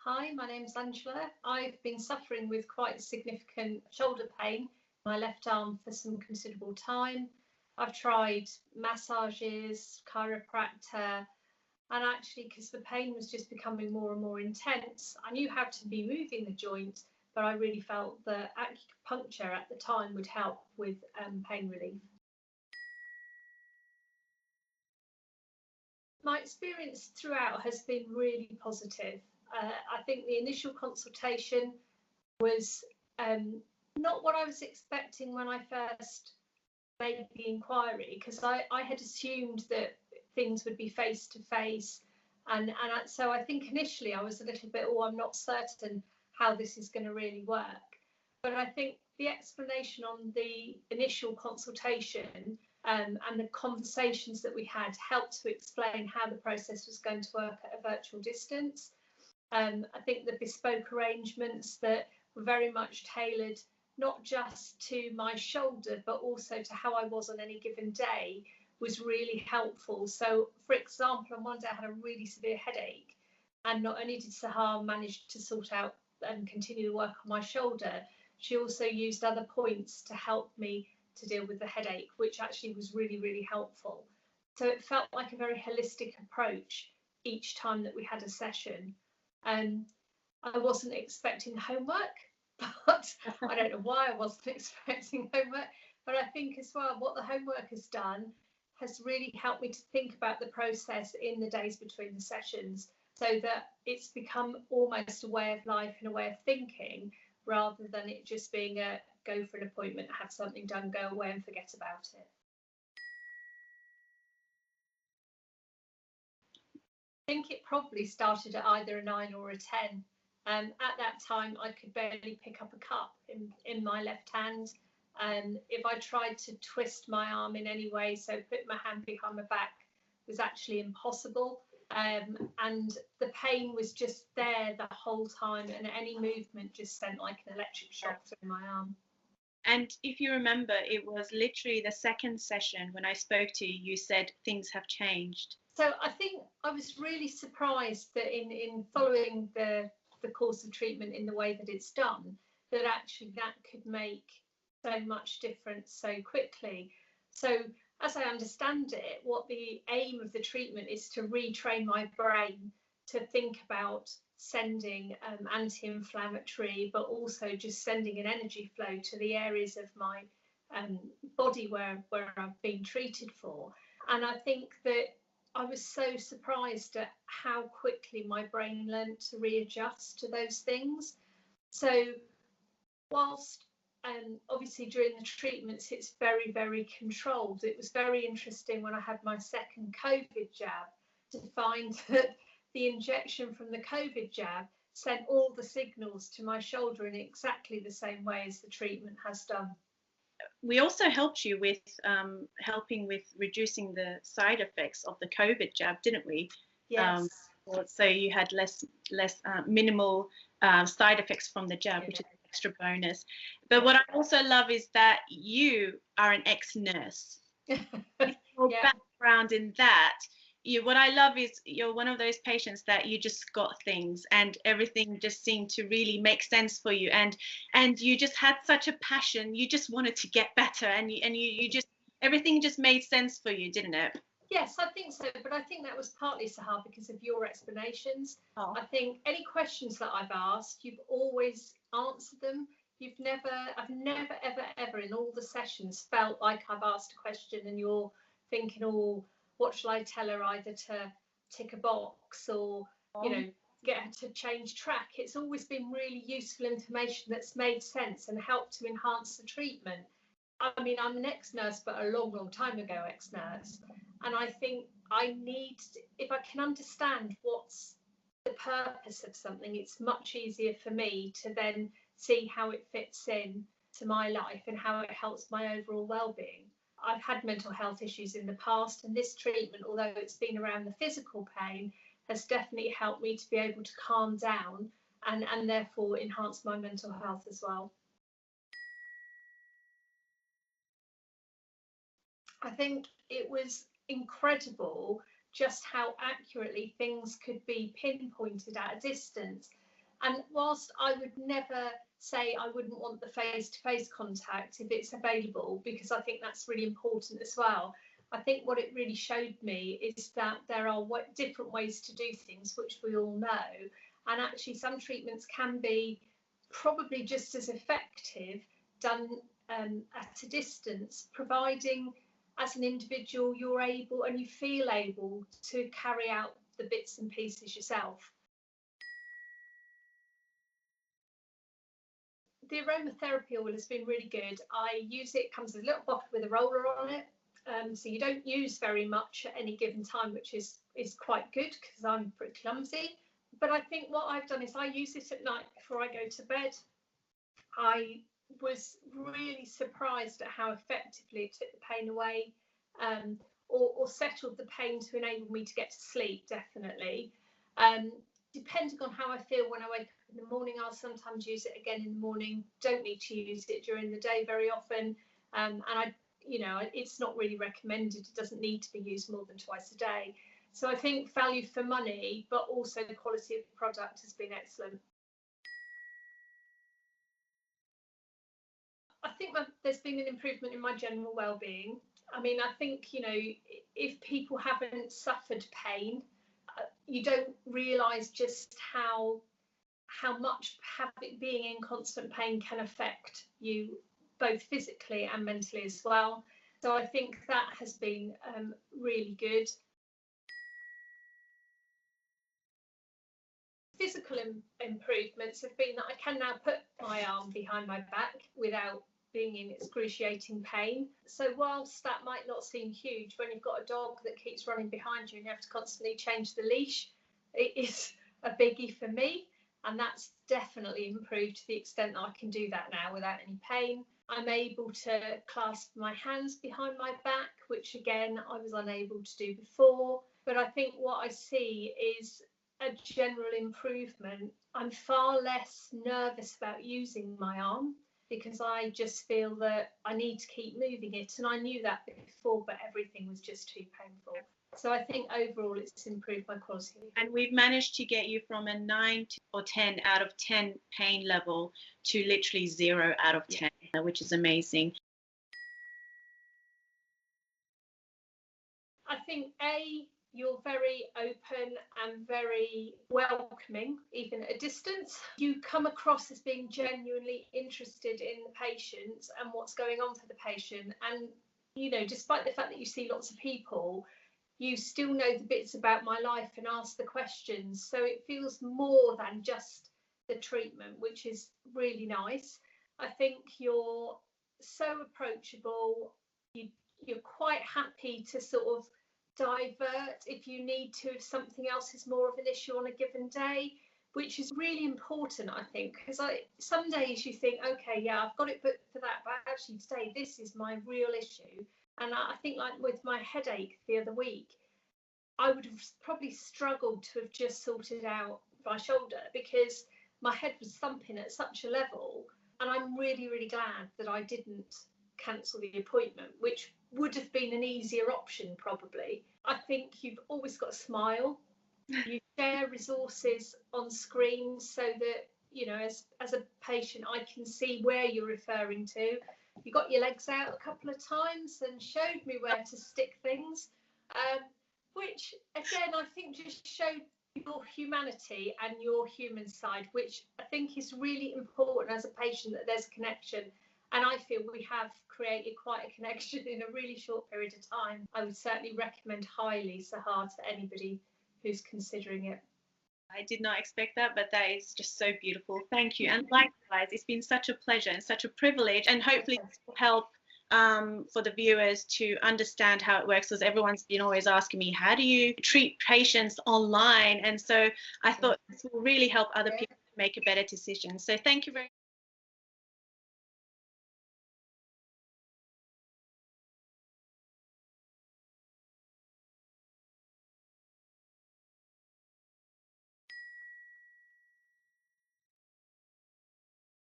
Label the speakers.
Speaker 1: Hi, my name's Angela. I've been suffering with quite significant shoulder pain in my left arm for some considerable time. I've tried massages, chiropractor, and actually, because the pain was just becoming more and more intense, I knew how to be moving the joint, but I really felt that acupuncture at the time would help with pain relief. My experience throughout has been really positive. I think the initial consultation was not what I was expecting when I first made the inquiry, because I had assumed that things would be face to face, and so I think initially I was a little bit, oh, I'm not certain how this is going to really work. But I think the explanation on the initial consultation and the conversations that we had helped to explain how the process was going to work at a virtual distance. I think the bespoke arrangements that were very much tailored not just to my shoulder, but also to how I was on any given day was really helpful. So, for example, on one day I had a really severe headache, and not only did Sahar manage to sort out and continue to work on my shoulder, she also used other points to help me to deal with the headache, which actually was really, really helpful. So it felt like a very holistic approach each time that we had a session. I wasn't expecting homework, but I don't know why I wasn't expecting homework. But I think as well, what the homework has done has really helped me to think about the process in the days between the sessions, so that it's become almost a way of life and a way of thinking, rather than it just being a go for an appointment, have something done, go away and forget about it. I think it probably started at either a 9 or a 10. At that time, I could barely pick up a cup in my left hand. If I tried to twist my arm in any way, so put my hand behind my back, was actually impossible. And the pain was just there the whole time, and any movement just sent like an electric shock through my arm.
Speaker 2: And if you remember, it was literally the second session when I spoke to you, you said things have changed.
Speaker 1: So I think I was really surprised that in following the course of treatment in the way that it's done, that actually that could make so much difference so quickly. So as I understand it, what the aim of the treatment is to retrain my brain to think about sending anti-inflammatory, but also just sending an energy flow to the areas of my body where I've been treated for. And I think that I was so surprised at how quickly my brain learned to readjust to those things. So whilst obviously during the treatments it's very, very controlled, it was very interesting when I had my second COVID jab to find that the injection from the COVID jab sent all the signals to my shoulder in exactly the same way as the treatment has done.
Speaker 2: We also helped you with helping with reducing the side effects of the COVID jab, didn't we?
Speaker 1: Yes.
Speaker 2: So you had less minimal side effects from the jab, which is an extra bonus. But what I also love is that you are an ex-nurse. Your background in that. What I love is you're one of those patients that you just got things and everything just seemed to really make sense for you, and you just had such a passion. You just wanted to get better, and you just, everything just made sense for you, didn't it?
Speaker 1: Yes, I think so, but I think that was partly, Sahar, because of your explanations. I think any questions that I've asked, you've always answered them. I've never ever in all the sessions felt like I've asked a question and you're thinking, oh, what shall I tell her, either to tick a box or, you know, get her to change track. It's always been really useful information that's made sense and helped to enhance the treatment. I mean, I'm an ex-nurse, but a long, long time ago ex-nurse. And I think I need, if I can understand what's the purpose of something, it's much easier for me to then see how it fits in to my life and how it helps my overall well-being. I've had mental health issues in the past, and this treatment, although it's been around the physical pain, has definitely helped me to be able to calm down and therefore enhance my mental health as well. I think it was incredible just how accurately things could be pinpointed at a distance. And whilst I would never say I wouldn't want the face-to-face contact if it's available, because I think that's really important as well, I think what it really showed me is that there are different ways to do things, which we all know, and actually some treatments can be probably just as effective done at a distance, providing as an individual you're able and you feel able to carry out the bits and pieces yourself. The aromatherapy oil has been really good. I use it, comes in a little bottle with a roller on it, so you don't use very much at any given time, which is quite good because I'm pretty clumsy. But I think what I've done is I use it at night before I go to bed. I was really surprised at how effectively it took the pain away, or settled the pain to enable me to get to sleep, definitely. Depending on how I feel when I wake up in the morning, I'll sometimes use it again in the morning. Don't need to use it during the day very often, and it's not really recommended. It doesn't need to be used more than twice a day. So I think value for money, but also the quality of the product has been excellent. I think there's been an improvement in my general well-being. I mean, I think, if people haven't suffered pain, you don't realise just how much being in constant pain can affect you, both physically and mentally as well. So I think that has been really good. Physical improvements have been that I can now put my arm behind my back without being in excruciating pain. So whilst that might not seem huge, when you've got a dog that keeps running behind you and you have to constantly change the leash, it is a biggie for me, and that's definitely improved to the extent that I can do that now without any pain. I'm able to clasp my hands behind my back, which again I was unable to do before. But I think what I see is a general improvement. I'm far less nervous about using my arm because I just feel that I need to keep moving it, and I knew that before, but everything was just too painful. So I think overall it's improved my quality.
Speaker 2: And we've managed to get you from a 9 or 10 out of 10 pain level to literally 0 out of 10, which is amazing.
Speaker 1: I think you're very open and very welcoming, even at a distance. You come across as being genuinely interested in the patient and what's going on for the patient. And, despite the fact that you see lots of people, you still know the bits about my life and ask the questions. So it feels more than just the treatment, which is really nice. I think you're so approachable. You're quite happy to sort of divert if you need to, if something else is more of an issue on a given day, which is really important, I think, because some days you think, okay, yeah, I've got it booked for that, but actually today this is my real issue. And I think, like with my headache the other week, I would have probably struggled to have just sorted out my shoulder because my head was thumping at such a level. And I'm really, really glad that I didn't cancel the appointment, which would have been an easier option probably. I think you've always got to smile. You share resources on screen so that, as a patient, I can see where you're referring to. You got your legs out a couple of times and showed me where to stick things, which again I think just showed your humanity and your human side, which I think is really important as a patient, that there's a connection. And I feel we have created quite a connection in a really short period of time. I would certainly recommend highly Sahar to anybody who's considering it.
Speaker 2: I did not expect that, but that is just so beautiful. Thank you. And likewise, it's been such a pleasure and such a privilege, and hopefully this will help for the viewers to understand how it works, because everyone's been always asking me, how do you treat patients online? And so I thought this will really help other people make a better decision. So thank you very much.